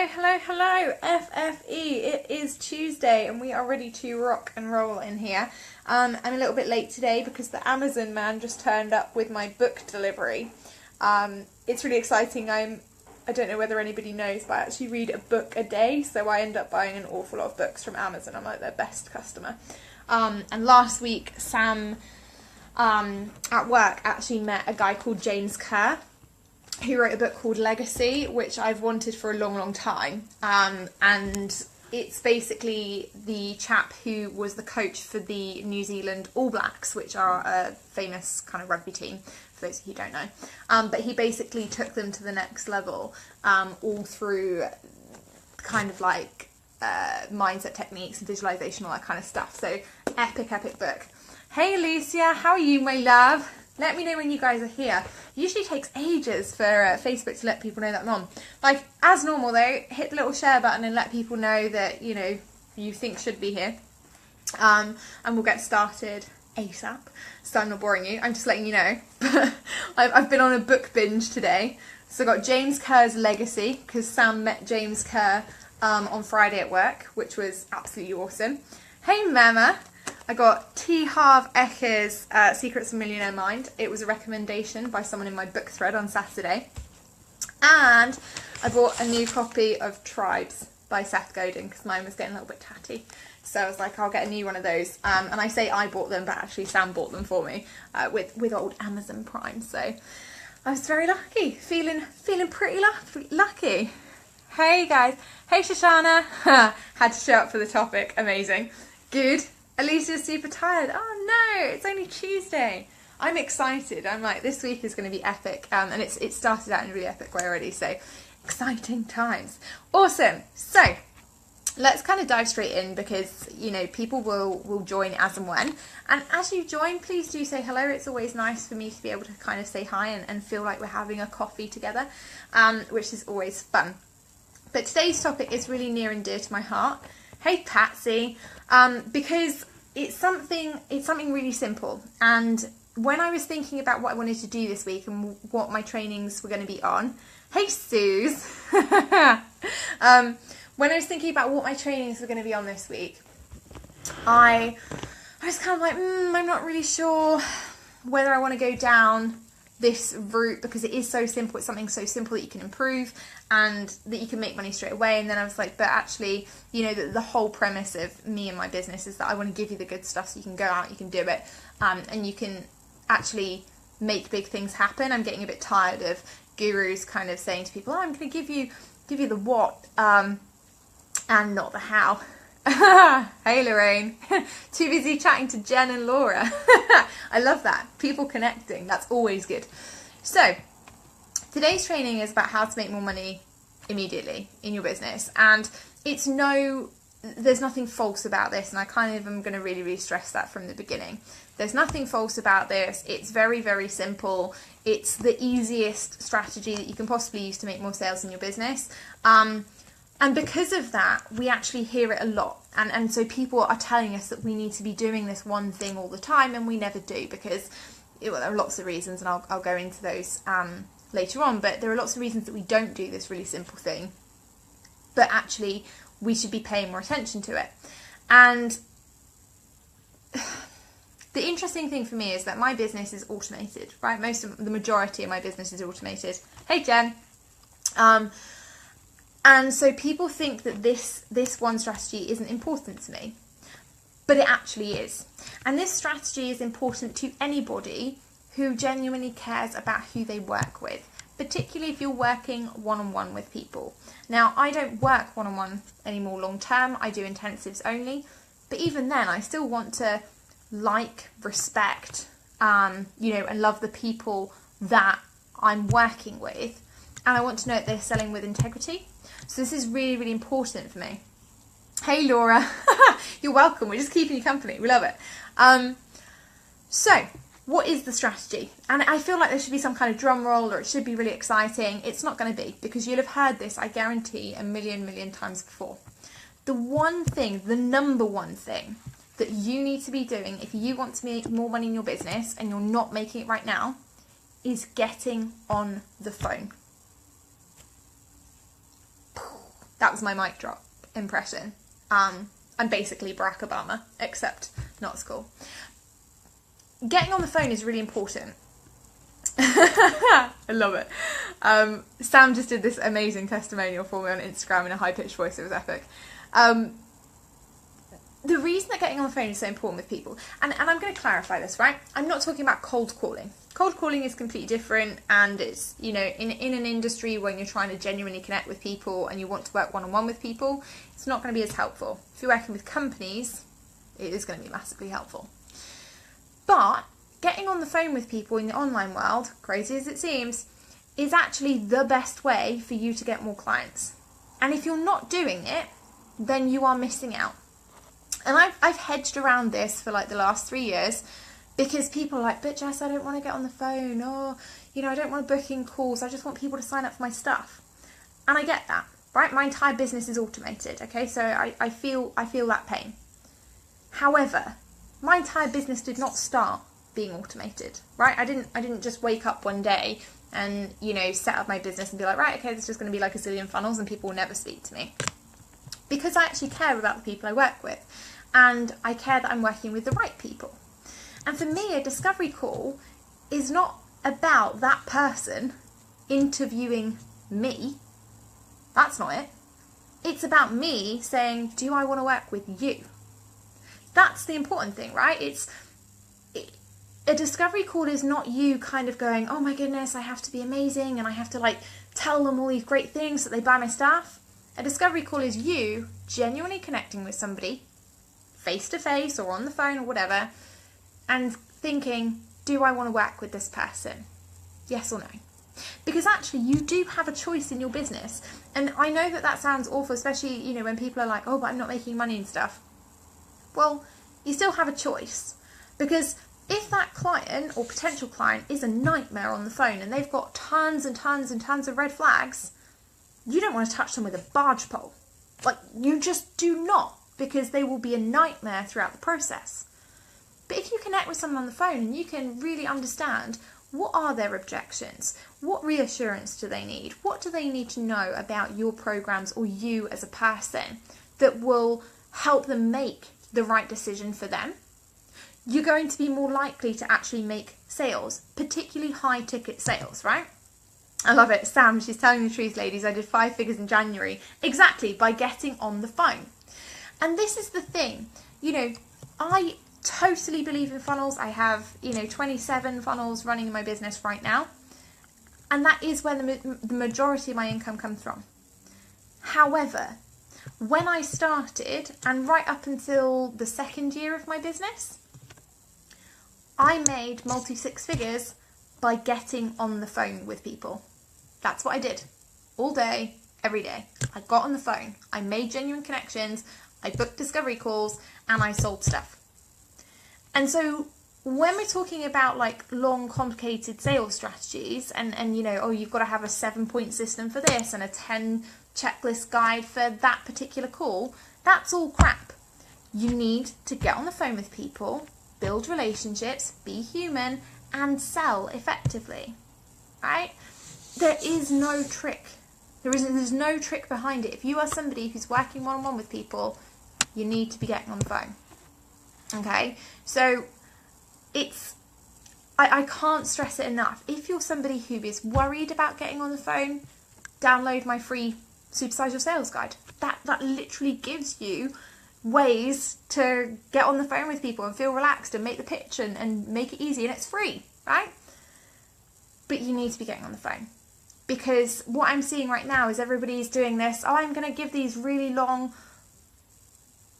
Hello, FFE. It is Tuesday and we are ready to rock and roll in here. I'm a little bit late today because the Amazon man just turned up with my book delivery. It's really exciting. I don't know whether anybody knows, but I actually read a book a day, so I end up buying an awful lot of books from Amazon. I'm like their best customer. And last week, Sam at work actually met a guy called James Kerr, who wrote a book called Legacy, which I've wanted for a long time. And it's basically the chap who was the coach for the New Zealand All Blacks, which are a famous kind of rugby team, for those of you who don't know. But he basically took them to the next level, all through kind of like mindset techniques and visualization, all that kind of stuff. So epic book. Hey Alicia, how are you, my love? Let me know when you guys are here. It usually takes ages for Facebook to let people know that I'm on. Like, as normal though, hit the little share button and let people know that, you know, you think should be here. And we'll get started ASAP. So I'm not boring you, I'm just letting you know. I've been on a book binge today. So I got James Kerr's Legacy, because Sam met James Kerr on Friday at work, which was absolutely awesome. Hey Mama. I got T. Harv Eker's Secrets of a Millionaire Mind. It was a recommendation by someone in my book thread on Saturday. And I bought a new copy of Tribes by Seth Godin because mine was getting a little bit tatty. So I was like, I'll get a new one of those. And I say I bought them, but actually Sam bought them for me with old Amazon Prime. So I was very lucky, feeling pretty lucky. Hey guys. Hey Shoshana. Had to show up for the topic. Amazing. Good. Alicia's super tired. Oh no, it's only Tuesday. I'm excited. I'm like, this week is going to be epic. And it started out in a really epic way already. So exciting times. Awesome. So let's kind of dive straight in because, you know, people will join as and when. And as you join, please do say hello. It's always nice for me to be able to kind of say hi and feel like we're having a coffee together, which is always fun. But today's topic is really near and dear to my heart. Hey Patsy, because it's something really simple. And when I was thinking about what I wanted to do this week and what my trainings were going to be on, hey Suze, when I was thinking about what my trainings were going to be on this week, I was kind of like, I'm not really sure whether I want to go down this route because it is so simple. It's something so simple that you can improve and that you can make money straight away. And then I was like, but actually, you know, the whole premise of me and my business is that I want to give you the good stuff so you can go out, you can do it, and you can actually make big things happen. I'm getting a bit tired of gurus kind of saying to people, oh, I'm going to give you the what and not the how. Hey Lorraine. Too busy chatting to Jen and Laura. I love that. People connecting. That's always good. So today's training is about how to make more money immediately in your business. And there's nothing false about this. And I kind of am going to really stress that from the beginning. There's nothing false about this. It's very simple. It's the easiest strategy that you can possibly use to make more sales in your business. And because of that, we actually hear it a lot. And so people are telling us that we need to be doing this one thing all the time, and we never do because there are lots of reasons, and I'll go into those later on. But there are lots of reasons that we don't do this really simple thing. But actually, we should be paying more attention to it. And the interesting thing for me is that my business is automated, right? The majority of my business is automated. Hey, Jen. And so people think that this one strategy isn't important to me, but it actually is. And this strategy is important to anybody who genuinely cares about who they work with, particularly if you're working one-on-one with people. Now, I don't work one-on-one anymore long term. I do intensives only, but even then, I still want to respect, you know, and love the people that I'm working with, and I want to know that they're selling with integrity. So this is really important for me. Hey Laura, you're welcome. We're just keeping you company. We love it. So what is the strategy? And I feel like there should be some kind of drum roll, or it should be really exciting. It's not going to be, because you'll have heard this, I guarantee, a million times before. The number one thing that you need to be doing if you want to make more money in your business and you're not making it right now is getting on the phone. That was my mic drop impression. I'm basically Barack Obama, except not as cool. Getting on the phone is really important. I love it. Sam just did this amazing testimonial for me on Instagram in a high-pitched voice. It was epic. The reason that getting on the phone is so important with people, and I'm going to clarify this, right? I'm not talking about cold calling. Cold calling is completely different, and it's, you know, in an industry when you're trying to genuinely connect with people and you want to work one-on-one with people, it's not going to be as helpful. If you're working with companies, it is going to be massively helpful. But getting on the phone with people in the online world, crazy as it seems, is actually the best way for you to get more clients. And if you're not doing it, then you are missing out. And I've hedged around this for like the last 3 years, because people are like, but Jess, I don't want to get on the phone, or, you know, I don't want to book in calls, I just want people to sign up for my stuff. And I get that, right? My entire business is automated, okay? So I feel that pain. However, my entire business did not start being automated, right? I didn't just wake up one day and, you know, set up my business and be like, right, okay, this is just going to be like a zillion funnels and people will never speak to me. Because I actually care about the people I work with, and I care that I'm working with the right people. And for me, a discovery call is not about that person interviewing me. That's not it. It's about me saying, do I want to work with you? That's the important thing, right? A discovery call is not you kind of going, oh my goodness, I have to be amazing and I have to like tell them all these great things so that they buy my stuff. A discovery call is you genuinely connecting with somebody face to face or on the phone or whatever, and thinking, do I want to work with this person? Yes or no? Because actually you do have a choice in your business. And I know that sounds awful, especially, you know, when people are like, oh, but I'm not making money and stuff. Well, you still have a choice, because if that client or potential client is a nightmare on the phone and they've got tons and tons and tons of red flags, you don't want to touch them with a barge pole. Like, you just do not, because they will be a nightmare throughout the process. But if you connect with someone on the phone and you can really understand, what are their objections? What reassurance do they need? What do they need to know about your programs or you as a person that will help them make the right decision for them? You're going to be more likely to actually make sales, particularly high ticket sales, right? I love it. Sam, she's telling the truth, ladies. I did 5 figures in January. Exactly, by getting on the phone. And this is the thing. You know, I totally believe in funnels. I have, 27 funnels running in my business right now. And that is where the majority of my income comes from. However, when I started, and right up until the 2nd year of my business, I made multi-6 figures by getting on the phone with people. That's what I did. All day, every day. I got on the phone. I made genuine connections. I booked discovery calls, and I sold stuff. And so when we're talking about like long, complicated sales strategies and you've got to have a 7-point system for this and a 10 checklist guide for that particular call, that's all crap. You need to get on the phone with people, build relationships, be human, and sell effectively, right? There is no trick. There's no trick behind it. If you are somebody who's working one-on-one with people, you need to be getting on the phone. Okay? So I can't stress it enough. If you're somebody who is worried about getting on the phone, download my free Supersize Your Sales Guide. That literally gives you ways to get on the phone with people and feel relaxed and make the pitch and make it easy, and it's free, right? But you need to be getting on the phone, because what I'm seeing right now is everybody's doing this, I'm going to give these really long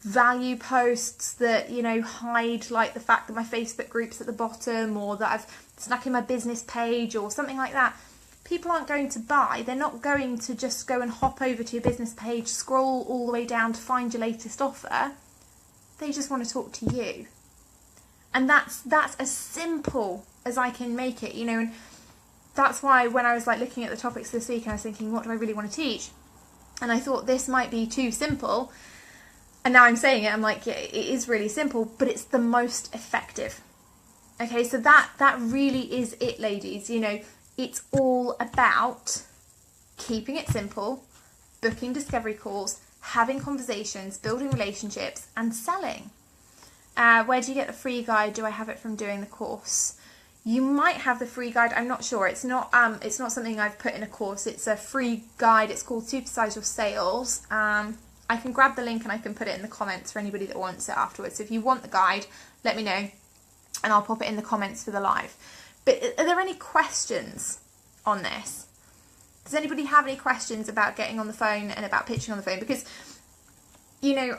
value posts that, hide like the fact that my Facebook group's at the bottom, or that I've snuck in my business page or something like that. People aren't going to buy. They're not going to just go and hop over to your business page, scroll all the way down to find your latest offer. They just want to talk to you. And that's as simple as I can make it, and that's why when I was like looking at the topics this week, and I was thinking, what do I really want to teach? And I thought this might be too simple. And now I'm saying it, I'm like, yeah, it is really simple, but it's the most effective. Okay, so that really is it, ladies. It's all about keeping it simple, booking discovery calls, having conversations, building relationships, and selling. Where do you get the free guide? Do I have it from doing the course? You might have the free guide. I'm not sure. It's not something I've put in a course. It's a free guide. It's called Supersize Your Sales. I can grab the link and I can put it in the comments for anybody that wants it afterwards. So if you want the guide, let me know and I'll pop it in the comments for the live. But are there any questions on this? Does anybody have any questions about getting on the phone and about pitching on the phone? Because, you know,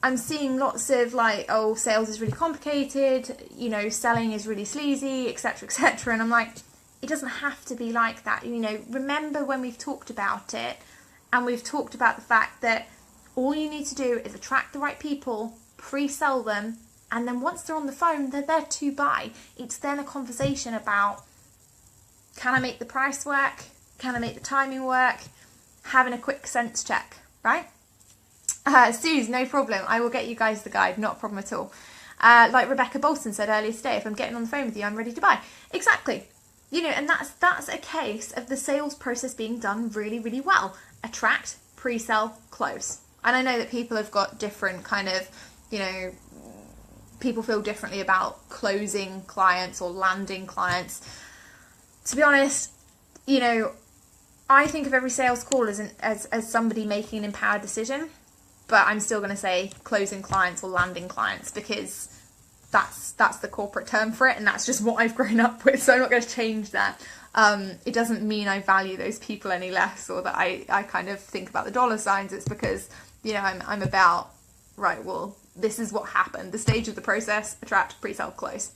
I'm seeing lots of like, oh, sales is really complicated, you know, selling is really sleazy, etc., etc. And I'm like, it doesn't have to be like that. You know, remember when we've talked about it and we've talked about the fact that all you need to do is attract the right people, pre-sell them, and then once they're on the phone, they're there to buy. It's then a conversation about, can I make the price work? Can I make the timing work? Having a quick sense check, right? Suze, no problem. I will get you guys the guide, not a problem at all. Like Rebecca Bolton said earlier today, if I'm getting on the phone with you, I'm ready to buy. Exactly. You know, and that's a case of the sales process being done really, really well. Attract, pre-sell, close. And I know that people have got different kind of, you know, people feel differently about closing clients or landing clients. To be honest, you know, I think of every sales call as somebody making an empowered decision. But I'm still going to say closing clients or landing clients because that's the corporate term for it, and that's just what I've grown up with, so I'm not going to change that. It doesn't mean I value those people any less or that I kind of think about the dollar signs. It's because, you know, I'm about, right, well, this is what happened. The stage of the process, attract, pre-sell, close.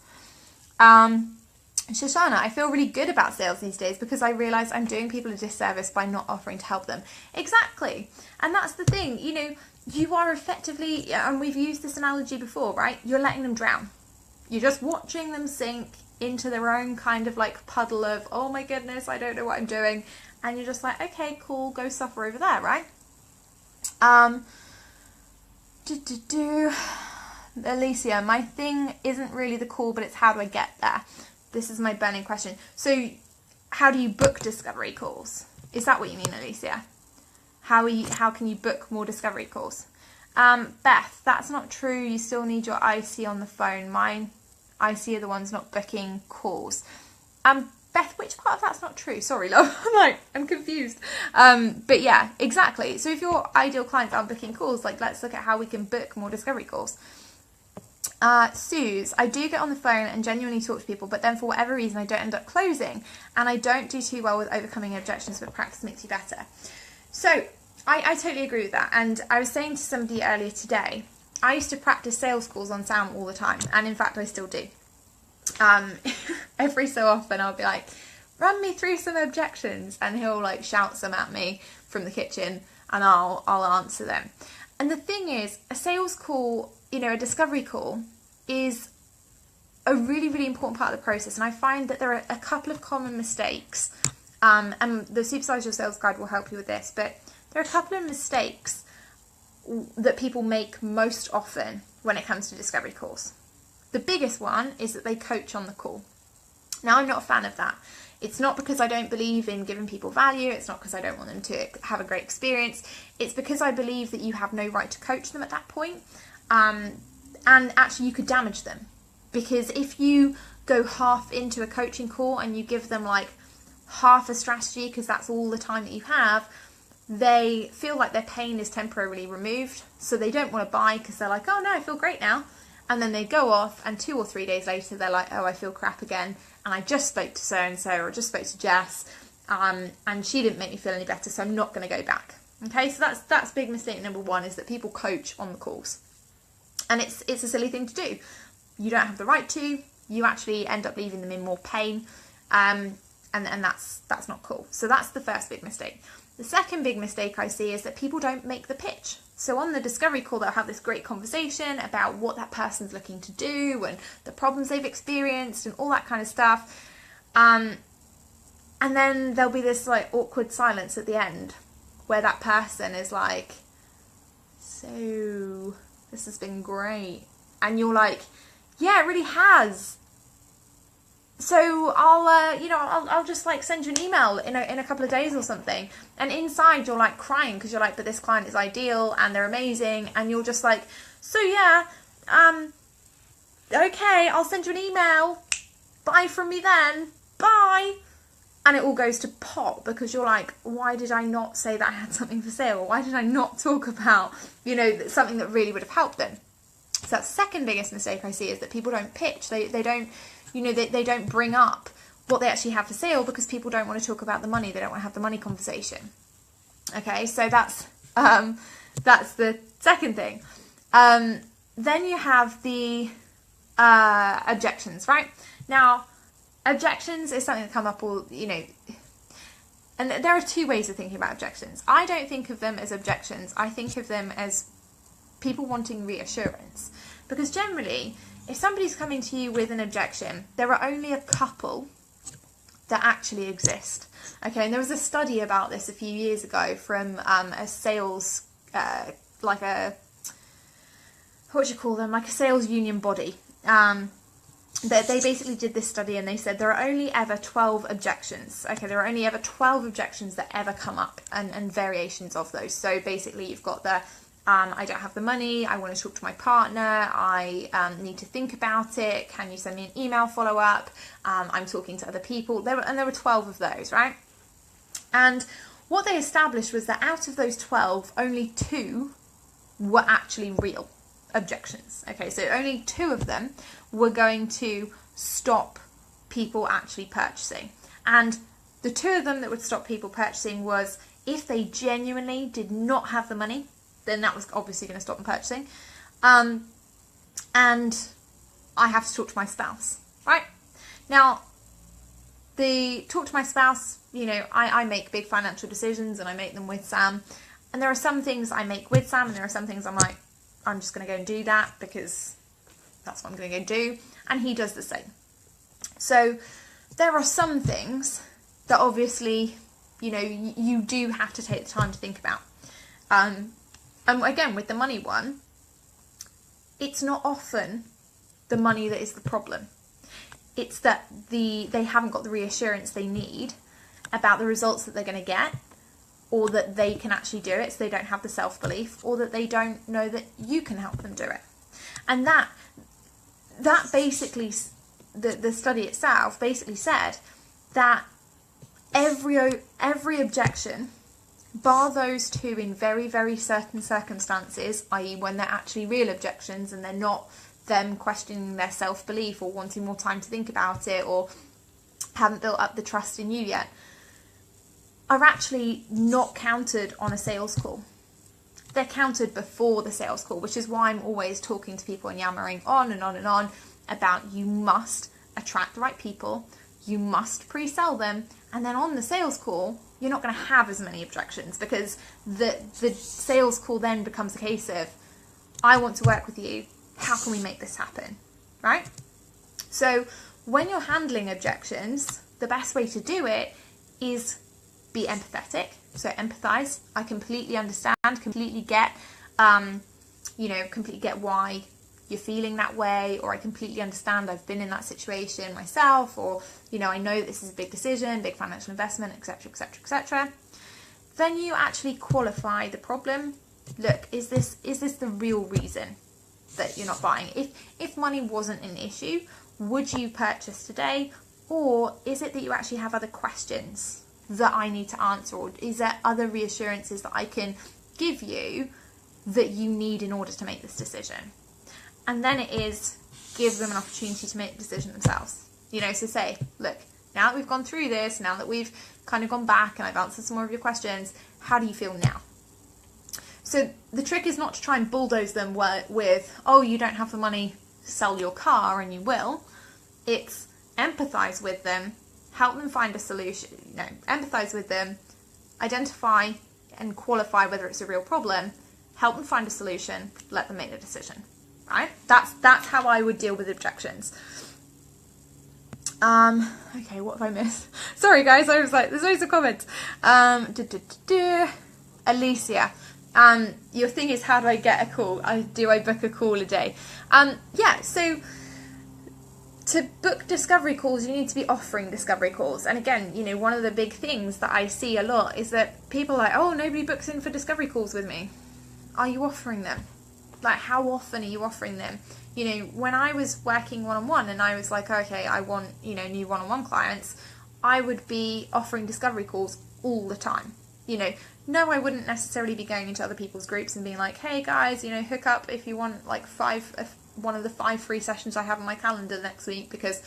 Shoshana, I feel really good about sales these days because I realise I'm doing people a disservice by not offering to help them. Exactly. And that's the thing, you know, you are effectively, and we've used this analogy before, right? You're letting them drown. You're just watching them sink into their own kind of like puddle of, oh my goodness, I don't know what I'm doing. And you're just like, okay, cool, go suffer over there, right? Alicia, my thing isn't really the call, but it's how do I get there? This is my burning question. So how do you book discovery calls? Is that what you mean, Alicia? How can you book more discovery calls? Beth, that's not true. You still need your IC on the phone. Mine IC are the ones not booking calls. Beth, which part of that's not true? Sorry, love. I'm confused. But yeah, exactly. So if your ideal clients aren't booking calls, like let's look at how we can book more discovery calls. Suze, I do get on the phone and genuinely talk to people, but then for whatever reason I don't end up closing, and I don't do too well with overcoming objections, but practice makes you better. So I totally agree with that. And I was saying to somebody earlier today, I used to practice sales calls on Sam all the time, and in fact I still do. Every so often I'll be like, run me through some objections, and he'll like shout some at me from the kitchen and I'll answer them. And the thing is, a sales call, you know, a discovery call is a really, really important part of the process. And I find that there are a couple of common mistakes, and the Supersize Your Sales Guide will help you with this, but there are a couple of mistakes that people make most often when it comes to discovery calls. The biggest one is that they coach on the call. Now, I'm not a fan of that. It's not because I don't believe in giving people value. It's not because I don't want them to have a great experience. It's because I believe that you have no right to coach them at that point. And actually you could damage them. Because if you go half into a coaching call and you give them like half a strategy because that's all the time that you have, they feel like their pain is temporarily removed. So they don't want to buy because they're like, oh no, I feel great now. And then they go off and 2 or 3 days later, they're like, oh, I feel crap again. And I just spoke to so-and-so, or I just spoke to Jess, and she didn't make me feel any better, so I'm not going to go back. Okay, so that's big mistake number one, is that people coach on the calls. And it's a silly thing to do. You don't have the right to. You actually end up leaving them in more pain. And that's not cool. So that's the first big mistake. The second big mistake I see is that people don't make the pitch. So on the discovery call, they'll have this great conversation about what that person's looking to do and the problems they've experienced and all that kind of stuff. And then there'll be this like awkward silence at the end where that person is like, so this has been great. And you're like, yeah, it really has. so I'll just like send you an email in a couple of days or something, and inside you're like crying because you're like, but this client is ideal and they're amazing, and you're just like, so yeah, okay, I'll send you an email, bye from me then, bye. And it all goes to pot because you're like, why did I not say that I had something for sale? Why did I not talk about, something that really would have helped them? So that's the second biggest mistake I see, is that people don't pitch. They don't, they don't bring up what they actually have for sale because people don't want to talk about the money. They don't want to have the money conversation. Okay, so that's the second thing. Then you have the objections, right? Now, objections is something that come up and there are two ways of thinking about objections. I don't think of them as objections. I think of them as people wanting reassurance. Because generally, if somebody's coming to you with an objection, there are only a couple that actually exist. Okay, and there was a study about this a few years ago from a sales, like a sales union body. They basically did this study, and they said there are only ever 12 objections. Okay, there are only ever 12 objections that ever come up, and variations of those. So basically you've got the I don't have the money, I want to talk to my partner, I need to think about it, can you send me an email follow-up, I'm talking to other people. There were 12 of those, right? And what they established was that out of those 12, only 2 were actually real objections. Okay, so only 2 of them were going to stop people actually purchasing. And the 2 of them that would stop people purchasing was if they genuinely did not have the money, then that was obviously going to stop them purchasing. And I have to talk to my spouse, right? Now, the talk to my spouse, I make big financial decisions and I make them with Sam. And there are some things I make with Sam, and there are some things I'm like, I'm just going to go and do that because that's what I'm going to go do. And he does the same. So there are some things that obviously, you do have to take the time to think about. And again, with the money one, it's not often the money that is the problem. It's that they haven't got the reassurance they need about the results that they're going to get, or that they can actually do it, so they don't have the self-belief, or that they don't know that you can help them do it. And that basically, the study itself basically said that every objection, bar those 2 in very, very certain circumstances, i.e. when they're actually real objections and they're not them questioning their self-belief or wanting more time to think about it or haven't built up the trust in you yet, are actually not counted on a sales call. They're counted before the sales call, which is why I'm always talking to people and yammering on and on and on about you must attract the right people, you must pre-sell them, and then on the sales call, you're not going to have as many objections, because the sales call then becomes a case of, I want to work with you, how can we make this happen, right? So when you're handling objections, the best way to do it is be empathetic. So empathize. I completely understand, completely get, completely get why you're feeling that way, or I completely understand, I've been in that situation myself, or, I know that this is a big decision, big financial investment, etc., etc., etc. Then you actually qualify the problem. Look, is this the real reason that you're not buying? If money wasn't an issue, would you purchase today? Or is it that you actually have other questions that I need to answer, or is there other reassurances that I can give you that you need in order to make this decision? And then it is give them an opportunity to make the decision themselves. So say, look, now that we've gone through this, now that we've kind of gone back and I've answered some more of your questions, how do you feel now? So the trick is not to try and bulldoze them with, oh, you don't have the money, sell your car and you will. It's empathize with them, help them find a solution, empathize with them, identify and qualify whether it's a real problem, help them find a solution, let them make the decision, right? That's how I would deal with objections. Okay, what have I missed? Sorry guys, I was like, there's loads of comments. Alicia, your thing is, how do I get a call? Do I book a call a day? Yeah, so to book discovery calls, you need to be offering discovery calls. And again, you know, one of the big things that I see a lot is that people are like, oh, nobody books in for discovery calls with me. Are you offering them? Like, how often are you offering them? You know, when I was working one-on-one and I was like, okay, I want, you know, new one-on-one clients, I would be offering discovery calls all the time. You know, no, I wouldn't necessarily be going into other people's groups and being like, hey guys, you know, hook up if you want like one of the 5 free sessions I have on my calendar next week, because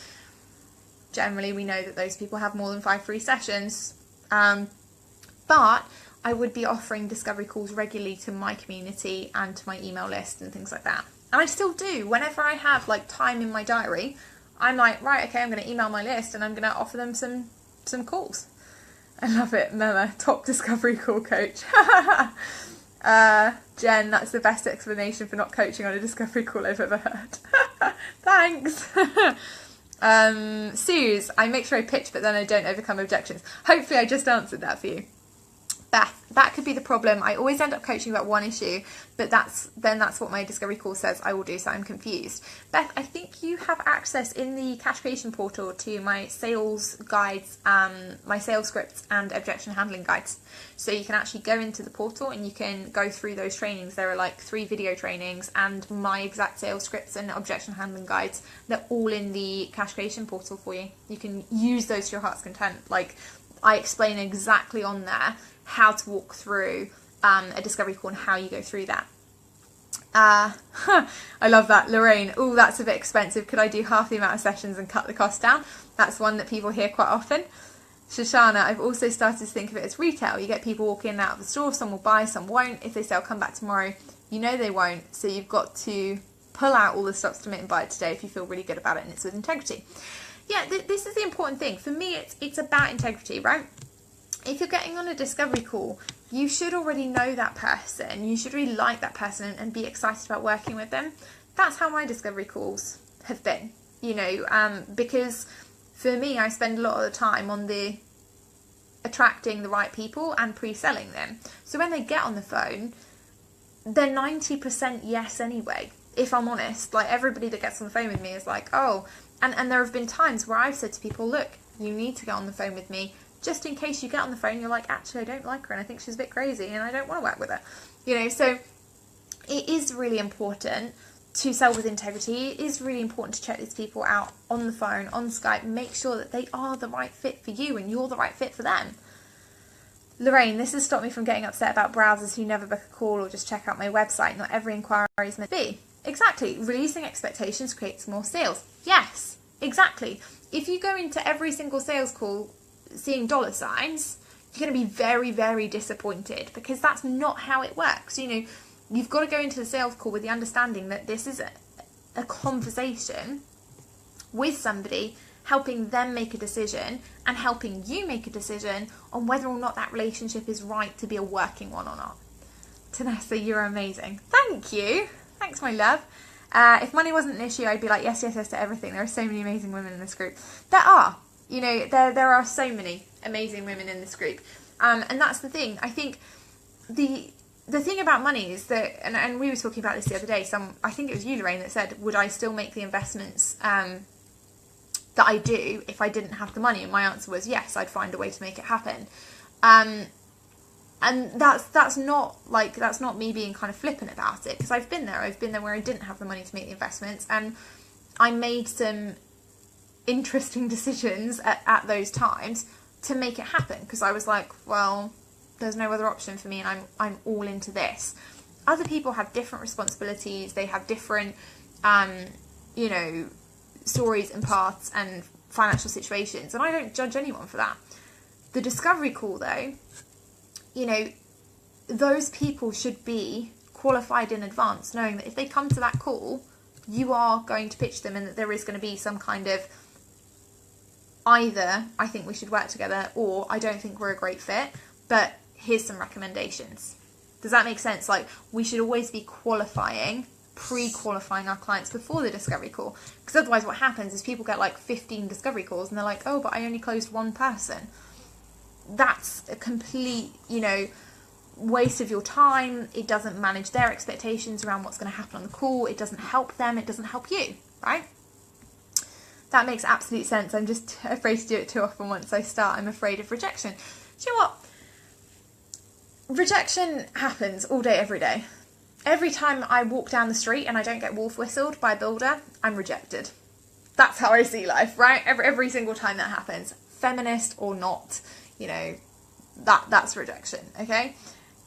generally we know that those people have more than 5 free sessions. But I would be offering discovery calls regularly to my community and to my email list and things like that. And I still do. Whenever I have like time in my diary, I'm like, right, okay, I'm going to email my list and I'm going to offer them some calls. I love it, Mema, top discovery call coach. Jen, that's the best explanation for not coaching on a discovery call I've ever heard. Thanks. Suze, I make sure I pitch, but then I don't overcome objections. Hopefully I just answered that for you. Beth, that could be the problem. I always end up coaching about one issue, but that's what my discovery call says I will do, so I'm confused. Beth, I think you have access in the Cash Creation portal to my sales guides, my sales scripts and objection handling guides. So you can actually go into the portal and you can go through those trainings. There are like 3 video trainings and my exact sales scripts and objection handling guides. They're all in the Cash Creation portal for you. You can use those to your heart's content. Like, I explain exactly on there how to walk through a discovery call and how you go through that. I love that. Lorraine, oh, that's a bit expensive. Could I do half the amount of sessions and cut the cost down? That's one that people hear quite often. Shoshana, I've also started to think of it as retail. You get people walking in and out of the store. Some will buy, some won't. If they say, I'll come back tomorrow, you know they won't. So you've got to pull out all the stops to make and buy it today if you feel really good about it and it's with integrity. Yeah, this is the important thing. For me, it's about integrity, right? If you're getting on a discovery call, you should already know that person. You should really like that person and be excited about working with them. That's how my discovery calls have been, you know, because for me, I spend a lot of the time on the attracting the right people and pre-selling them. So when they get on the phone, they're 90% yes anyway, if I'm honest. Like, everybody that gets on the phone with me is like, oh, and there have been times where I've said to people, look, you need to get on the phone with me, just in case you get on the phone, you're like, actually, I don't like her and I think she's a bit crazy and I don't want to work with her. You know, so it is really important to sell with integrity. It is really important to check these people out on the phone, on Skype, make sure that they are the right fit for you and you're the right fit for them. Lorraine, this has stopped me from getting upset about browsers who never book a call or just check out my website. Not every inquiry is meant to be. Exactly. Releasing expectations creates more sales. Yes, exactly. If you go into every single sales call seeing dollar signs, you're going to be very, very disappointed, because that's not how it works. You know, you've got to go into the sales call with the understanding that this is a conversation with somebody, helping them make a decision and helping you make a decision on whether or not that relationship is right to be a working one or not. Tanessa, you're amazing. Thank you. Thanks, my love. If money wasn't an issue, I'd be like, yes, yes, yes to everything. There are so many amazing women in this group. There are. You know, there are so many amazing women in this group. And that's the thing. I think the thing about money is that, and we were talking about this the other day, I think it was you, Lorraine, that said, would I still make the investments that I do if I didn't have the money? And my answer was yes, I'd find a way to make it happen. And that's not me being kind of flippant about it, because I've been there where I didn't have the money to make the investments, and I made some interesting decisions at those times to make it happen, because I was like, well, there's no other option for me and I'm all into this. Other people have different responsibilities, they have different you know, stories and paths and financial situations, and I don't judge anyone for that. The discovery call though, you know, those people should be qualified in advance, knowing that if they come to that call, you are going to pitch them and that there is going to be some kind of either I think we should work together or I don't think we're a great fit, but here's some recommendations. Does that make sense? Like, we should always be pre-qualifying our clients before the discovery call, because otherwise what happens is people get like 15 discovery calls and they're like, oh, but I only closed one person. That's a complete, you know, waste of your time. It doesn't manage their expectations around what's going to happen on the call. It doesn't help them. It doesn't help you, right? That makes absolute sense. I'm just afraid to do it too often. Once I start, I'm afraid of rejection. Do you know what? Rejection happens all day, every day. Every time I walk down the street and I don't get wolf whistled by a builder, I'm rejected. That's how I see life, right? Every single time that happens, feminist or not, you know, that's rejection, okay?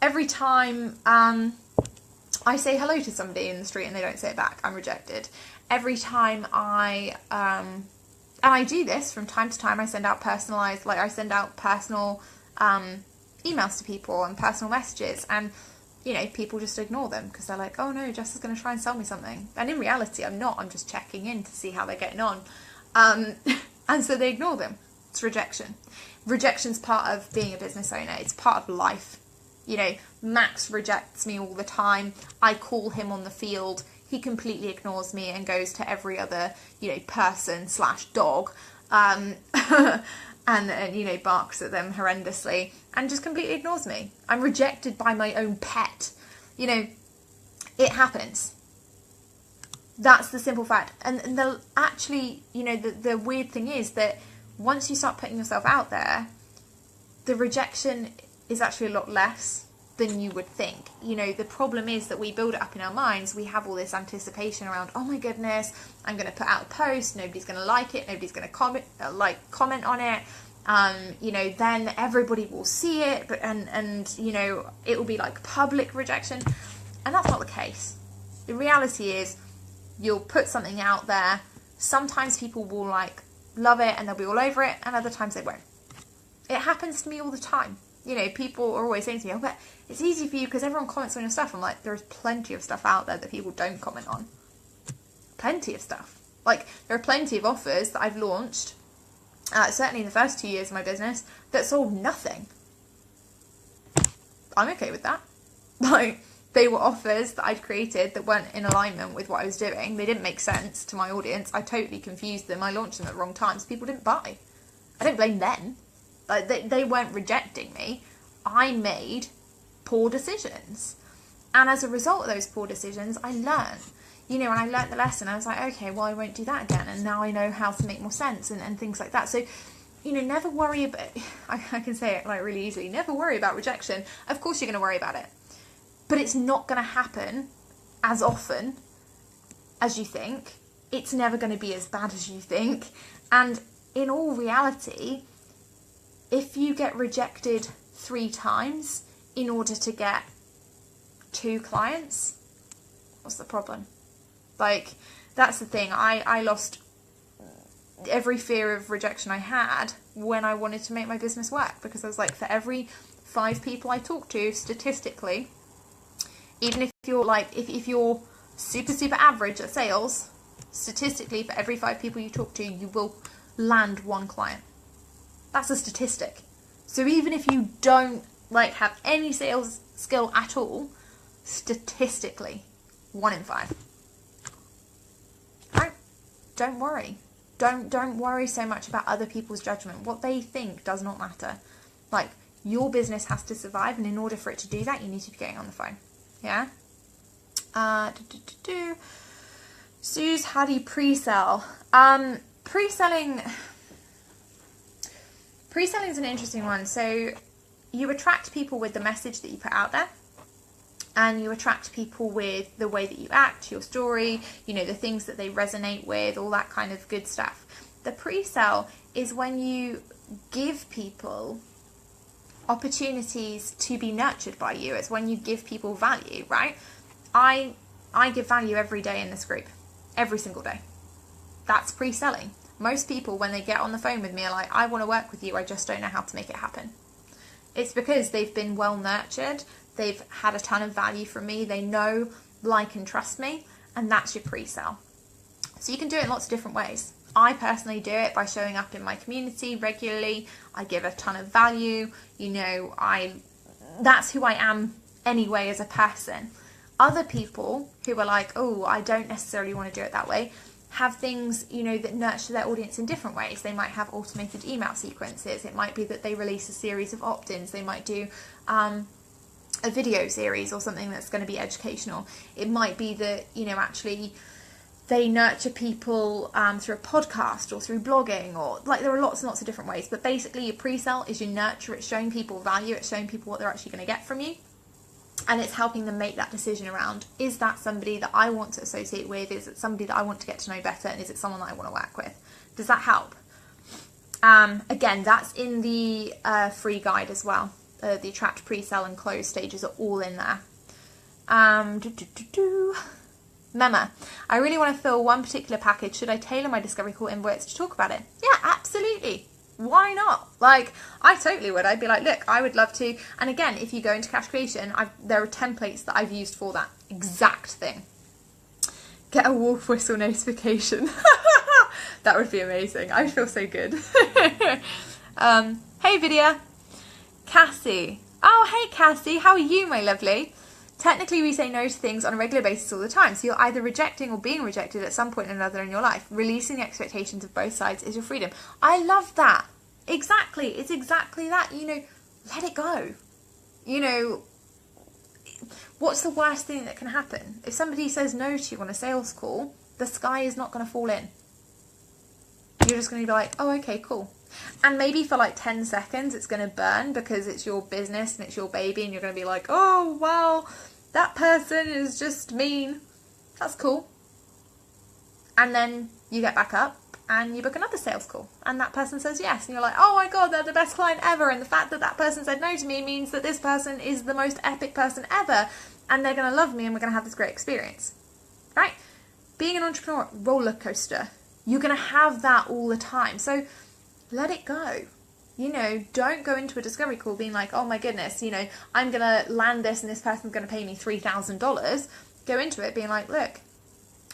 Every time I say hello to somebody in the street and they don't say it back, I'm rejected. Every time and I do this from time to time, I send out personal emails to people and personal messages, and you know, people just ignore them because they're like, oh no, Jess is going to try and sell me something. And in reality, I'm not. I'm just checking in to see how they're getting on. And so they ignore them. It's rejection. Rejection's part of being a business owner. It's part of life. You know, Max rejects me all the time. I call him on the field. He completely ignores me and goes to every other, you know, person/dog. And you know, barks at them horrendously and just completely ignores me. I'm rejected by my own pet. You know, it happens. That's the simple fact. And actually, you know, the weird thing is that once you start putting yourself out there, the rejection is actually a lot less than you would think. You know, the problem is that we build it up in our minds. We have all this anticipation around, oh my goodness, I'm going to put out a post, nobody's going to like it, nobody's going to comment on it. You know, then everybody will see it, but and you know, it will be like public rejection, and that's not the case. The reality is, you'll put something out there. Sometimes people will like love it and they'll be all over it, and other times they won't. It happens to me all the time. You know, people are always saying to me, oh, but it's easy for you because everyone comments on your stuff. I'm like, there's plenty of stuff out there that people don't comment on. Plenty of stuff. Like, there are plenty of offers that I've launched, certainly in the first 2 years of my business, that sold nothing. I'm okay with that. Like, they were offers that I'd created that weren't in alignment with what I was doing. They didn't make sense to my audience. I totally confused them. I launched them at the wrong times. People didn't buy. I don't blame them. Like, they weren't rejecting me. I made poor decisions. And as a result of those poor decisions, I learned. You know, when I learnt the lesson, I was like, okay, well, I won't do that again. And now I know how to make more sense and things like that. So, you know, never worry about, I can say it like really easily, never worry about rejection. Of course you're going to worry about it. But it's not going to happen as often as you think. It's never going to be as bad as you think. And in all reality, if you get rejected 3 times in order to get 2 clients, what's the problem? Like, that's the thing. I lost every fear of rejection I had when I wanted to make my business work, because I was like, for every 5 people I talk to, statistically, even if you're like, if you're super average at sales, statistically, for every 5 people you talk to, you will land 1 client. That's a statistic. So even if you don't like have any sales skill at all, statistically, 1 in 5. Right? Don't worry. Don't worry so much about other people's judgment. What they think does not matter. Like, your business has to survive, and in order for it to do that, you need to be getting on the phone. Yeah? Suze, how do you pre-sell? Pre-selling is an interesting one. So you attract people with the message that you put out there, and you attract people with the way that you act, your story, you know, the things that they resonate with, all that kind of good stuff. The pre-sell is when you give people opportunities to be nurtured by you. It's when you give people value, right? I give value every day in this group, every single day. That's pre-selling. Most people, when they get on the phone with me, are like, I want to work with you, I just don't know how to make it happen. It's because they've been well nurtured, they've had a ton of value from me, they know, like, and trust me, and that's your pre-sell. So you can do it in lots of different ways. I personally do it by showing up in my community regularly. I give a ton of value, you know, that's who I am anyway as a person. Other people who are like, oh, I don't necessarily want to do it that way, have things, you know, that nurture their audience in different ways. They might have automated email sequences. It might be that they release a series of opt-ins. They might do a video series or something that's going to be educational. It might be that, you know, actually they nurture people through a podcast or through blogging, or like there are lots and lots of different ways. But basically your pre-sale is your nurture. It's showing people value. It's showing people what they're actually going to get from you. And it's helping them make that decision around, is that somebody that I want to associate with? Is it somebody that I want to get to know better? And is it someone that I want to work with? Does that help? Again, that's in the free guide as well. The attract, pre-sell and close stages are all in there. Mema, I really want to fill one particular package. Should I tailor my discovery call invites to talk about it? Yeah, absolutely. Why not? Like, I totally would. I'd be like, look, I would love to. And again, if you go into Cash Creation, there are templates that I've used for that exact thing. Get a wolf whistle notification. That would be amazing. I feel so good. Hey, Vidya. Cassie. Oh, hey, Cassie. How are you, my lovely? Technically, we say no to things on a regular basis all the time, so you're either rejecting or being rejected at some point or another in your life. Releasing the expectations of both sides is your freedom. I love that. Exactly. It's exactly that. You know, let it go. You know, what's the worst thing that can happen? If somebody says no to you on a sales call, the sky is not going to fall in. You're just going to be like, oh, okay, cool. And maybe for like 10 seconds it's going to burn because it's your business and it's your baby, and you're going to be like, oh, well, that person is just mean. That's cool. And then you get back up and you book another sales call and that person says yes. And you're like, oh my God, they're the best client ever. And the fact that that person said no to me means that this person is the most epic person ever. And they're going to love me and we're going to have this great experience. Right? Being an entrepreneur, roller coaster. You're going to have that all the time. So let it go. You know, don't go into a discovery call being like, oh my goodness, you know, I'm going to land this and this person's going to pay me $3,000. Go into it being like, look,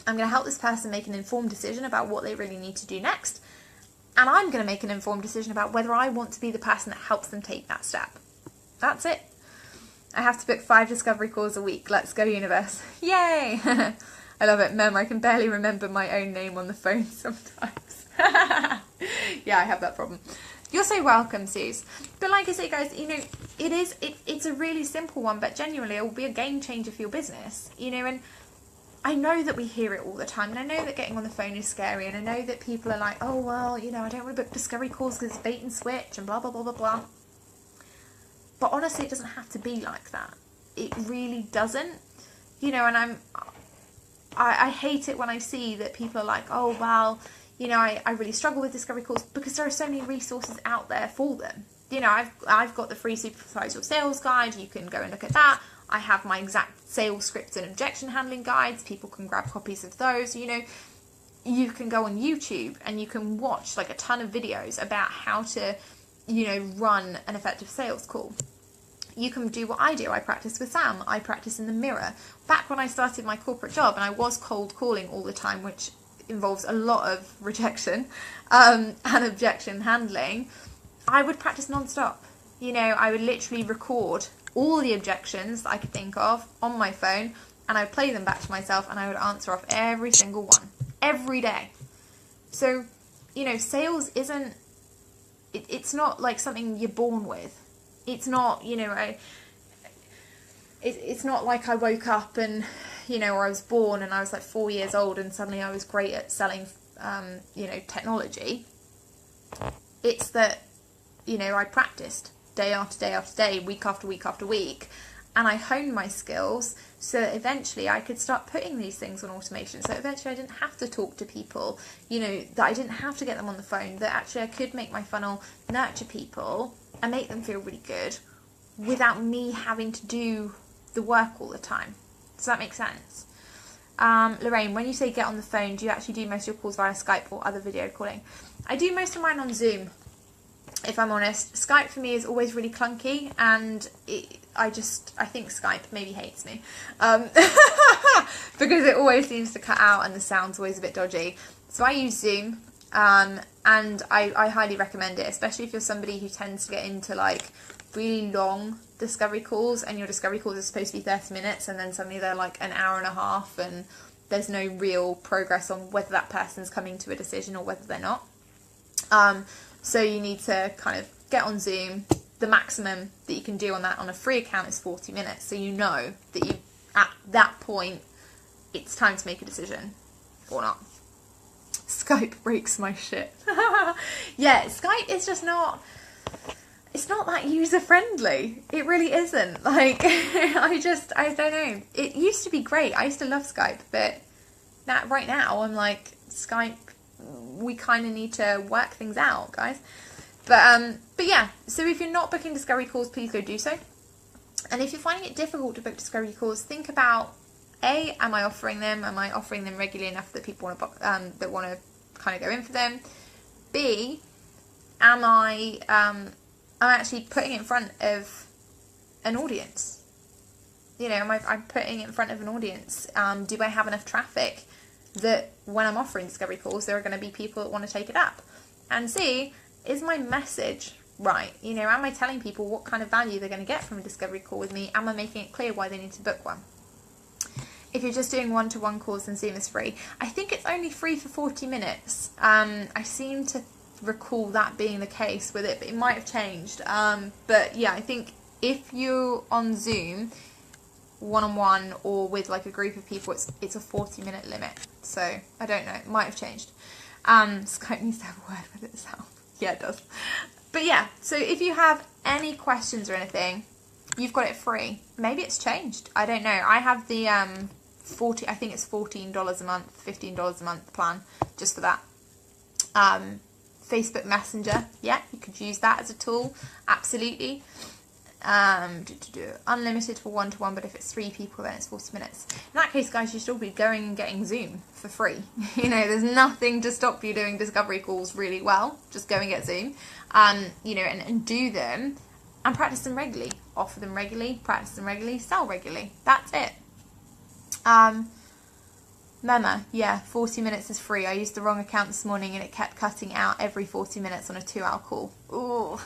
I'm going to help this person make an informed decision about what they really need to do next. And I'm going to make an informed decision about whether I want to be the person that helps them take that step. That's it. I have to book 5 discovery calls a week. Let's go, universe. Yay! I love it. Mem, I can barely remember my own name on the phone sometimes. Yeah, I have that problem. You're so welcome, Suze. But like I say, guys, you know, it's a really simple one, but genuinely it will be a game changer for your business. You know, and I know that we hear it all the time, and I know that getting on the phone is scary, and I know that people are like, oh, well, you know, I don't want to book discovery calls because it's bait and switch and blah, blah, blah, blah, blah. But honestly, it doesn't have to be like that. It really doesn't. You know, and I hate it when I see that people are like, oh, well, you know, I really struggle with discovery calls, because there are so many resources out there for them. You know, I've got the free Supersize Your Sales guide. You can go and look at that. I have my exact sales scripts and objection handling guides. People can grab copies of those. You know, you can go on YouTube and you can watch like a ton of videos about how to, you know, run an effective sales call. You can do what I do. I practice with Sam. I practice in the mirror. Back when I started my corporate job and I was cold calling all the time, which involves a lot of rejection and objection handling, I would practice non-stop. You know, I would literally record all the objections that I could think of on my phone, and I would play them back to myself, and I would answer off every single one every day. So, you know, sales isn't, it's not like something you're born with. It's not, you know, it's not like I woke up and, you know, or I was born and I was like 4 years old and suddenly I was great at selling, you know, technology. It's that, you know, I practiced day after day after day, week after week after week, and I honed my skills so that eventually I could start putting these things on automation. So eventually I didn't have to talk to people, you know, that I didn't have to get them on the phone, that actually I could make my funnel nurture people and make them feel really good without me having to do the work all the time. Does that make sense? Lorraine, when you say get on the phone, do you actually do most of your calls via Skype or other video calling? I do most of mine on Zoom, if I'm honest. Skype for me is always really clunky, and I think Skype maybe hates me. Because it always seems to cut out and the sound's always a bit dodgy. So I use Zoom, and I highly recommend it, especially if you're somebody who tends to get into like really long discovery calls, and your discovery calls are supposed to be 30 minutes and then suddenly they're like an hour and a half and there's no real progress on whether that person's coming to a decision or whether they're not. So you need to kind of get on Zoom. The maximum that you can do on that on a free account is 40 minutes. So you know that you, at that point, it's time to make a decision. or not. Skype breaks my shit. Yeah, Skype is just not, it's not that user friendly. It really isn't. Like, I don't know. It used to be great. I used to love Skype, but right now I'm like, Skype, we kind of need to work things out, guys. But yeah, so if you're not booking discovery calls, please go do so. And if you're finding it difficult to book discovery calls, think about, A, am I offering them? Am I offering them regularly enough that people want to that want to kind of go in for them? B, am I actually putting it in front of an audience? You know, I'm putting it in front of an audience. Do I have enough traffic that when I'm offering discovery calls, there are going to be people that want to take it up? And C, is my message right? You know, am I telling people what kind of value they're going to get from a discovery call with me? Am I making it clear why they need to book one? If you're just doing one-to-one calls, then Zoom is free. I think it's only free for 40 minutes. I seem to recall that being the case with it, but it might have changed. But yeah, I think if you're on Zoom, one-on-one or with like a group of people, it's a 40-minute limit. So I don't know, it might have changed. Skype needs to have a word with itself. Yeah, it does. But yeah, so if you have any questions or anything, you've got it free. Maybe it's changed. I don't know. I have the I think it's $14 a month, $15 a month plan just for that. Facebook Messenger, yeah, you could use that as a tool. Absolutely. Unlimited for one-to-one, but if it's 3 people, then it's 40 minutes. In that case, guys, you should all be going and getting Zoom for free. You know, there's nothing to stop you doing discovery calls really well. Just go and get Zoom, you know, and do them and practice them regularly. Offer them regularly, practice them regularly, sell regularly. That's it. Mema, yeah, 40 minutes is free. I used the wrong account this morning and it kept cutting out every 40 minutes on a 2-hour call. Ooh.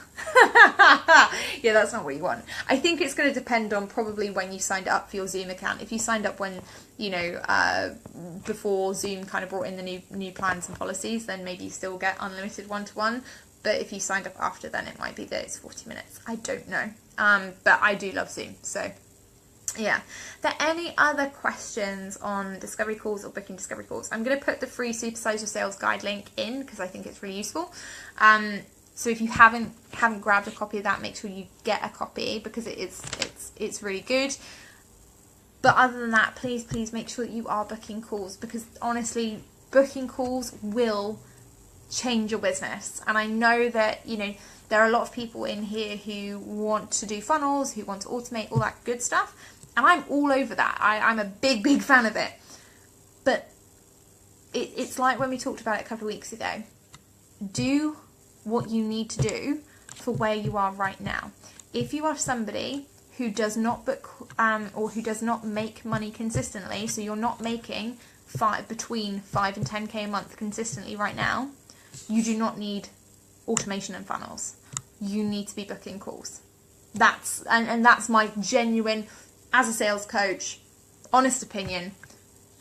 Yeah, that's not what you want. I think it's going to depend on probably when you signed up for your Zoom account. If you signed up when, you know, before Zoom kind of brought in the new plans and policies, then maybe you still get unlimited one-to-one. But if you signed up after, then it might be that it's 40 minutes. I don't know. But I do love Zoom, so yeah. Are there any other questions on discovery calls or booking discovery calls? I'm going to put the free Supersize Your Sales Guide link in because I think it's really useful. So if you haven't grabbed a copy of that, make sure you get a copy because it's really good. But other than that, please make sure that you are booking calls, because honestly, booking calls will change your business. And I know that, you know, there are a lot of people in here who want to do funnels, who want to automate all that good stuff. And I'm all over that. I'm a big fan of it. But it's like when we talked about it a couple of weeks ago. Do what you need to do for where you are right now. If you are somebody who does not book or who does not make money consistently, so you're not making between 5 and 10k a month consistently right now, you do not need automation and funnels. You need to be booking calls. That's my genuine, as a sales coach, honest opinion.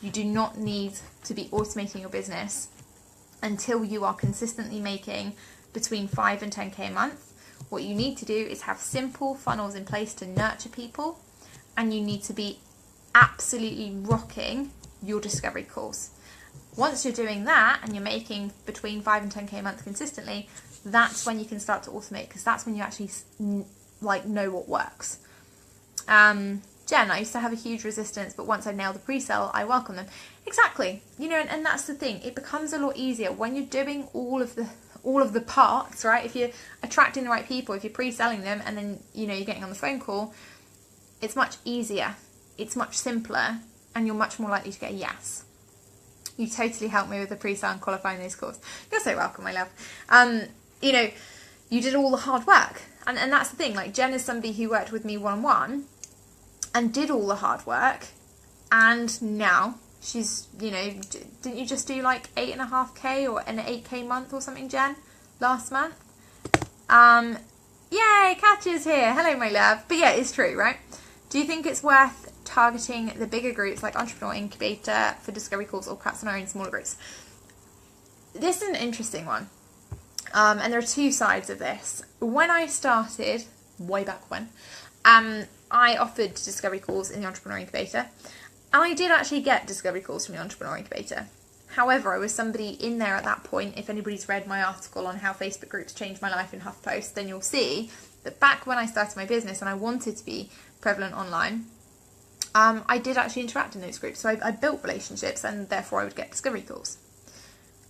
You do not need to be automating your business until you are consistently making between 5 and 10k a month. What you need to do is have simple funnels in place to nurture people, and you need to be absolutely rocking your discovery calls. Once you're doing that and you're making between 5 and 10k a month consistently, that's when you can start to automate, because that's when you actually like know what works. Jen, I used to have a huge resistance, but once I nailed the pre-sale, I welcome them. Exactly. You know, and that's the thing. It becomes a lot easier when you're doing all of the parts, right? If you're attracting the right people, if you're pre-selling them, and then, you know, you're getting on the phone call, it's much easier. It's much simpler, and you're much more likely to get a yes. You totally helped me with the pre-sale and qualifying those calls. You're so welcome, my love. You know, you did all the hard work. And that's the thing. Like, Jen is somebody who worked with me one-on-one and did all the hard work. And now she's, you know, didn't you just do like 8.5k or an 8k month or something, Jen, last month? Yay, Katya's here. Hello, my love. But yeah, it's true, right? Do you think it's worth targeting the bigger groups like Entrepreneur Incubator for discovery calls, or perhaps on our own smaller groups? This is an interesting one. And there are two sides of this. When I started, way back when, I offered discovery calls in the Entrepreneur Incubator. And I did actually get discovery calls from the Entrepreneur Incubator. However, I was somebody in there at that point. If anybody's read my article on how Facebook groups changed my life in HuffPost, then you'll see that back when I started my business and I wanted to be prevalent online, I did actually interact in those groups. So I built relationships, and therefore I would get discovery calls.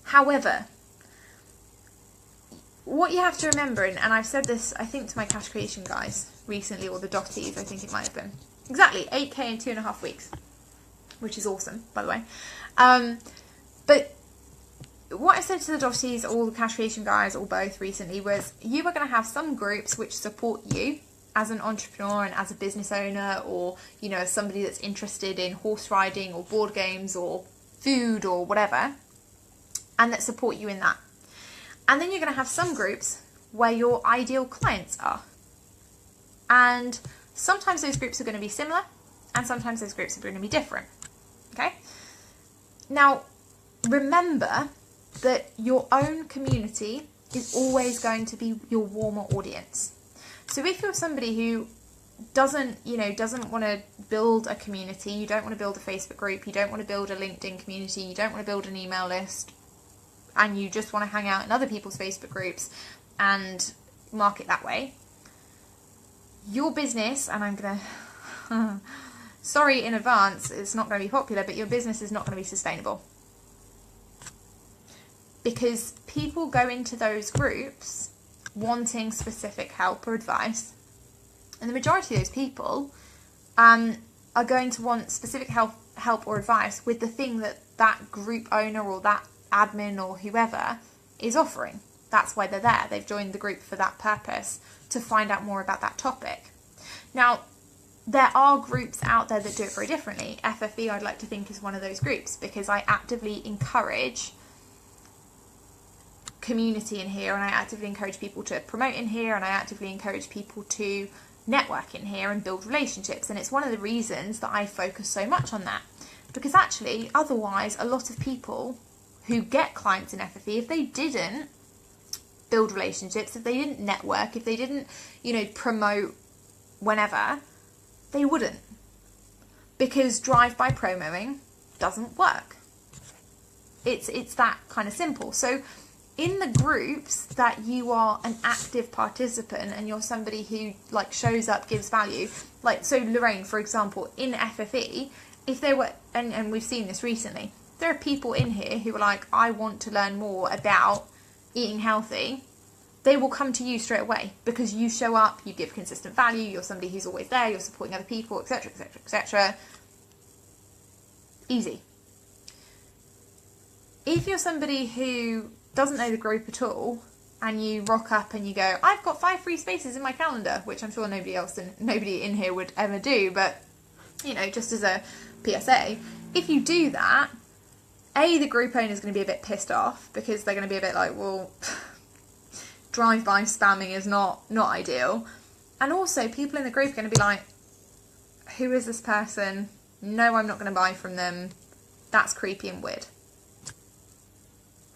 However, what you have to remember, and I've said this, I think, to my cash creation guys recently, or the Dotties, I think it might have been. Exactly, 8K in 2.5 weeks, which is awesome, by the way. But what I said to the Dotties, or the cash creation guys, or both recently, was you are going to have some groups which support you as an entrepreneur and as a business owner, or, you know, as somebody that's interested in horse riding or board games or food or whatever, and that support you in that. And then you're going to have some groups where your ideal clients are. And sometimes those groups are going to be similar, and sometimes those groups are going to be different. Okay? Now, remember that your own community is always going to be your warmer audience. So if you're somebody who doesn't want to build a community, you don't want to build a Facebook group, you don't want to build a LinkedIn community, you don't want to build an email list, and you just want to hang out in other people's Facebook groups and market that way, your business, and I'm going to, sorry in advance, it's not going to be popular, but your business is not going to be sustainable. Because people go into those groups wanting specific help or advice, and the majority of those people are going to want specific help or advice with the thing that group owner or that admin or whoever is offering. That's why they're there. They've joined the group for that purpose, to find out more about that topic. Now, there are groups out there that do it very differently. FFE, I'd like to think, is one of those groups, because I actively encourage community in here, and I actively encourage people to promote in here, and I actively encourage people to network in here and build relationships. And it's one of the reasons that I focus so much on that, because actually otherwise a lot of people who get clients in FFE, if they didn't build relationships, if they didn't network, if they didn't, promote whenever, they wouldn't. Because drive-by promoing doesn't work. It's that kind of simple. So in the groups that you are an active participant and you're somebody who shows up, gives value, so Lorraine, for example, in FFE, if there were, and we've seen this recently, there are people in here who are like, I want to learn more about eating healthy. They will come to you straight away because you show up, you give consistent value, you're somebody who's always there, you're supporting other people, etc, etc, etc. Easy. If you're somebody who doesn't know the group at all, and you rock up and you go, I've got 5 free spaces in my calendar, which I'm sure nobody in here would ever do, but just as a PSA, if you do that, the group owner is going to be a bit pissed off, because they're going to be a bit like, well, drive-by spamming is not ideal. And also people in the group are going to be like, who is this person? No, I'm not going to buy from them. That's creepy and weird.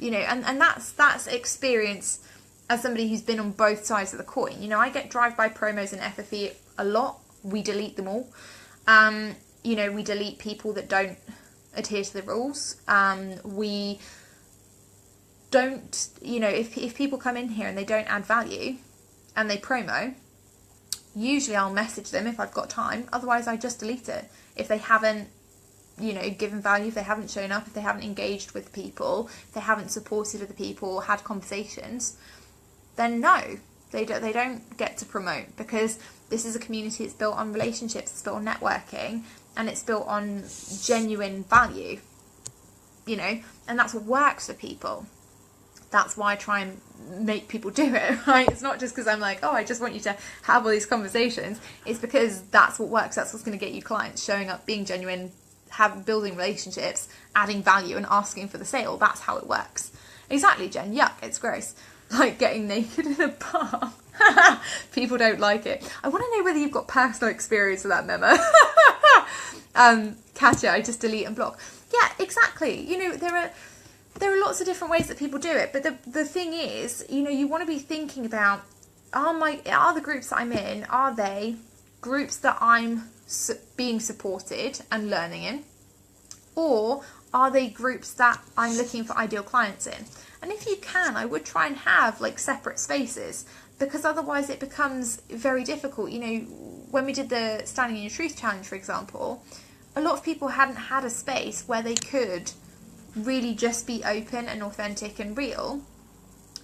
And that's experience as somebody who's been on both sides of the coin. I get drive-by promos in FFE a lot. We delete them all. We delete people that don't adhere to the rules. We don't, if people come in here and they don't add value and they promo, usually I'll message them if I've got time. Otherwise, I just delete it. If they haven't given value, if they haven't shown up, if they haven't engaged with people, if they haven't supported other people, had conversations, then no, they don't get to promote, because this is a community that's built on relationships, it's built on networking, and it's built on genuine value, and that's what works for people. That's why I try and make people do it, right? It's not just because I'm like, oh, I just want you to have all these conversations. It's because that's what works. That's what's going to get you clients, showing up, being genuine, building relationships, adding value, and asking for the sale. That's how it works. Exactly, Jen. Yuck, it's gross. Like getting naked in a bar. People don't like it. I want to know whether you've got personal experience with that memo. Katya, I just delete and block. Yeah, exactly. There are lots of different ways that people do it, but the thing is, you want to be thinking about, are the groups that I'm in, are they groups that I'm being supported and learning in, or are they groups that I'm looking for ideal clients in? And if you can, I would try and have like separate spaces, because otherwise it becomes very difficult. You know, when we did the Standing in Your Truth challenge, for example, a lot of people hadn't had a space where they could really just be open and authentic and real,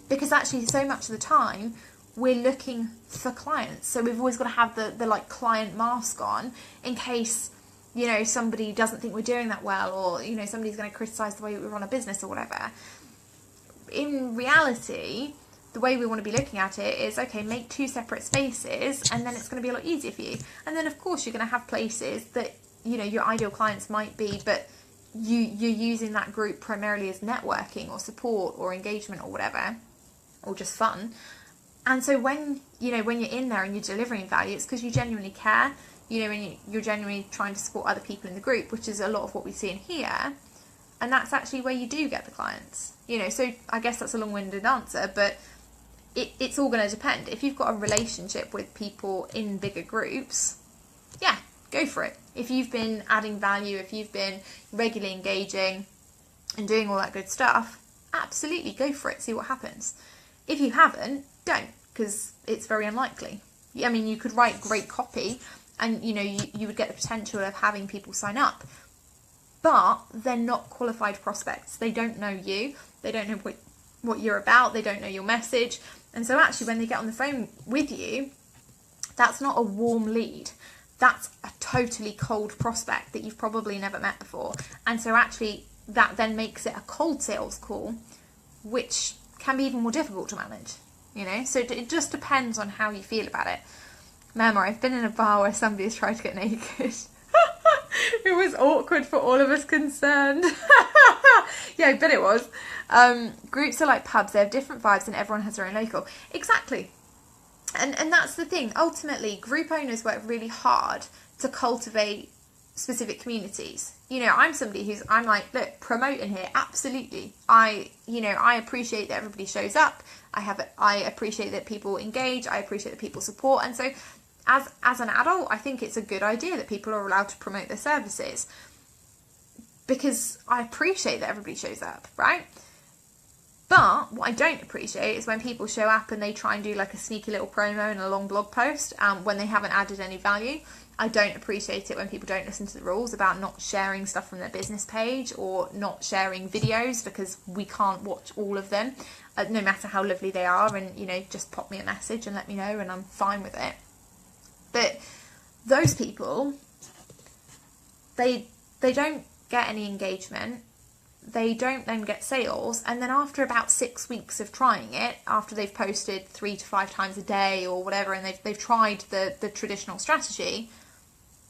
because actually so much of the time we're looking for clients. So we've always got to have the like client mask on in case, you know, somebody doesn't think we're doing that well, or, you know, somebody's going to criticize the way we run a business or whatever. In reality, the way we want to be looking at it is, okay, make 2 separate spaces, and then it's going to be a lot easier for you. And then of course you're going to have places that, you know, your ideal clients might be, but you're using that group primarily as networking or support or engagement or whatever, or just fun. And so when, you know, when you're in there and you're delivering value, it's because you genuinely care, you know, and you're genuinely trying to support other people in the group, which is a lot of what we see in here. And that's actually where you do get the clients, you know. So I guess that's a long-winded answer, but it's all going to depend. If you've got a relationship with people in bigger groups, yeah, go for it. If you've been adding value, if you've been regularly engaging and doing all that good stuff, absolutely go for it, see what happens. If you haven't, don't, because it's very unlikely. I mean, you could write great copy and, you know, you would get the potential of having people sign up, but they're not qualified prospects. They don't know you. They don't know what you're about. They don't know your message. And so actually when they get on the phone with you, that's not a warm lead. That's a totally cold prospect that you've probably never met before. And so actually that then makes it a cold sales call, which can be even more difficult to manage, you know. So it just depends on how you feel about it. Remember, I've been in a bar where somebody has tried to get naked. It was awkward for all of us concerned. Yeah, I bet it was. Groups are like pubs. They have different vibes and everyone has their own local. Exactly. And that's the thing. Ultimately, group owners work really hard to cultivate specific communities. You know, I'm somebody I'm like, look, promote in here. Absolutely. I appreciate that everybody shows up. I appreciate that people engage. I appreciate that people support. And so as an adult, I think it's a good idea that people are allowed to promote their services, because I appreciate that everybody shows up, right? But what I don't appreciate is when people show up and they try and do like a sneaky little promo and a long blog post when they haven't added any value. I don't appreciate it when people don't listen to the rules about not sharing stuff from their business page or not sharing videos, because we can't watch all of them, no matter how lovely they are. And, you know, just pop me a message and let me know and I'm fine with it. But those people, they don't get any engagement. They don't then get sales, and then after about 6 weeks of trying it, after they've posted 3 to 5 times a day or whatever, and they've tried the traditional strategy,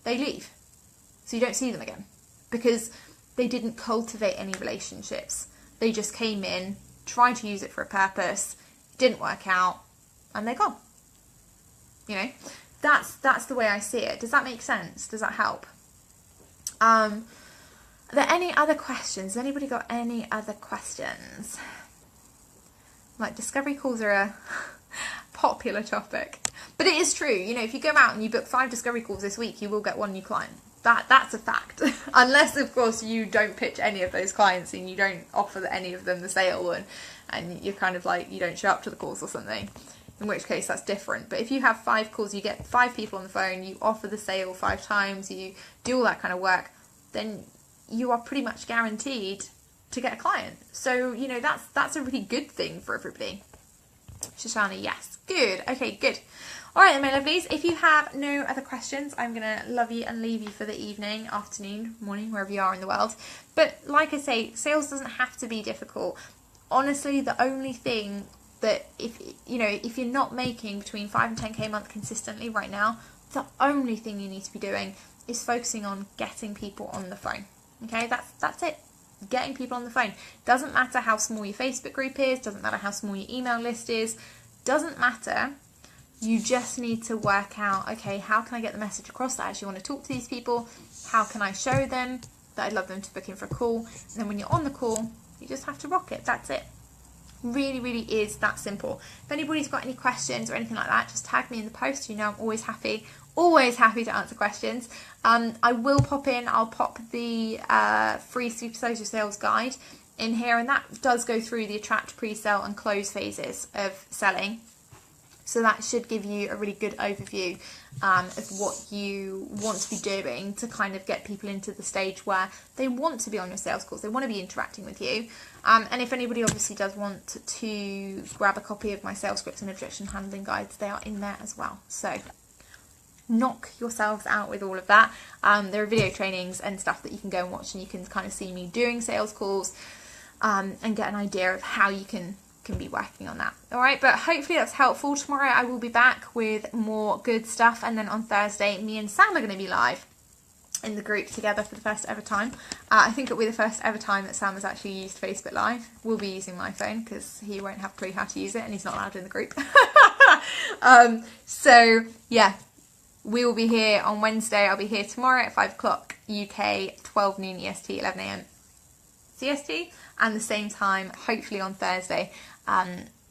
they leave. So you don't see them again, because they didn't cultivate any relationships. They just came in, tried to use it for a purpose, didn't work out, and they're gone. You know, that's the way I see it. Does that make sense? Does that help? Are there any other questions? Has anybody got any other questions? Like, discovery calls are a popular topic. But it is true, you know, if you go out and you book 5 discovery calls this week, you will get 1 new client. That's a fact. Unless, of course, you don't pitch any of those clients and you don't offer any of them the sale, and you're kind of like, you don't show up to the calls or something. In which case, that's different. But if you have 5 calls, you get 5 people on the phone, you offer the sale 5 times, you do all that kind of work, then you are pretty much guaranteed to get a client. So, you know, that's a really good thing for everybody. Shoshana, yes. Good. Okay, good. All right, then, my lovelies. If you have no other questions, I'm going to love you and leave you for the evening, afternoon, morning, wherever you are in the world. But like I say, sales doesn't have to be difficult. Honestly, the only thing that if you're not making between 5 and 10k a month consistently right now, the only thing you need to be doing is focusing on getting people on the phone. Okay, that's it. Getting people on the phone. Doesn't matter how small your Facebook group is, doesn't matter how small your email list is, doesn't matter. You just need to work out, okay, how can I get the message across that I actually want to talk to these people? How can I show them that I'd love them to book in for a call? And then when you're on the call, you just have to rock it. That's it. Really, really is that simple. If anybody's got any questions or anything like that, just tag me in the post. You know, I'm always happy, Always happy to answer questions. I'll pop the free Super Social Sales Guide in here, and that does go through the attract, pre-sale and close phases of selling. So that should give you a really good overview of what you want to be doing to kind of get people into the stage where they want to be on your sales calls, they want to be interacting with you. And if anybody obviously does want to grab a copy of my sales scripts and objection handling guides, they are in there as well. So knock yourselves out with all of that. There are video trainings and stuff that you can go and watch, and you can kind of see me doing sales calls and get an idea of how you can be working on that. All right, but hopefully that's helpful. Tomorrow I will be back with more good stuff, and then on Thursday me and Sam are going to be live in the group together for the first ever time. I think it'll be the first ever time that Sam has actually used Facebook Live. We'll be using my phone because he won't have a clue how to use it, and he's not allowed in the group. So yeah, we will be here on Wednesday. I'll be here tomorrow at 5 o'clock UK, 12 noon EST, 11 AM CST, and the same time hopefully on Thursday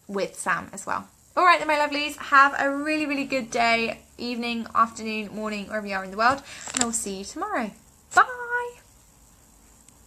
with Sam as well. All right then, my lovelies, have a really, really good day, evening, afternoon, morning, wherever you are in the world, and I'll see you tomorrow.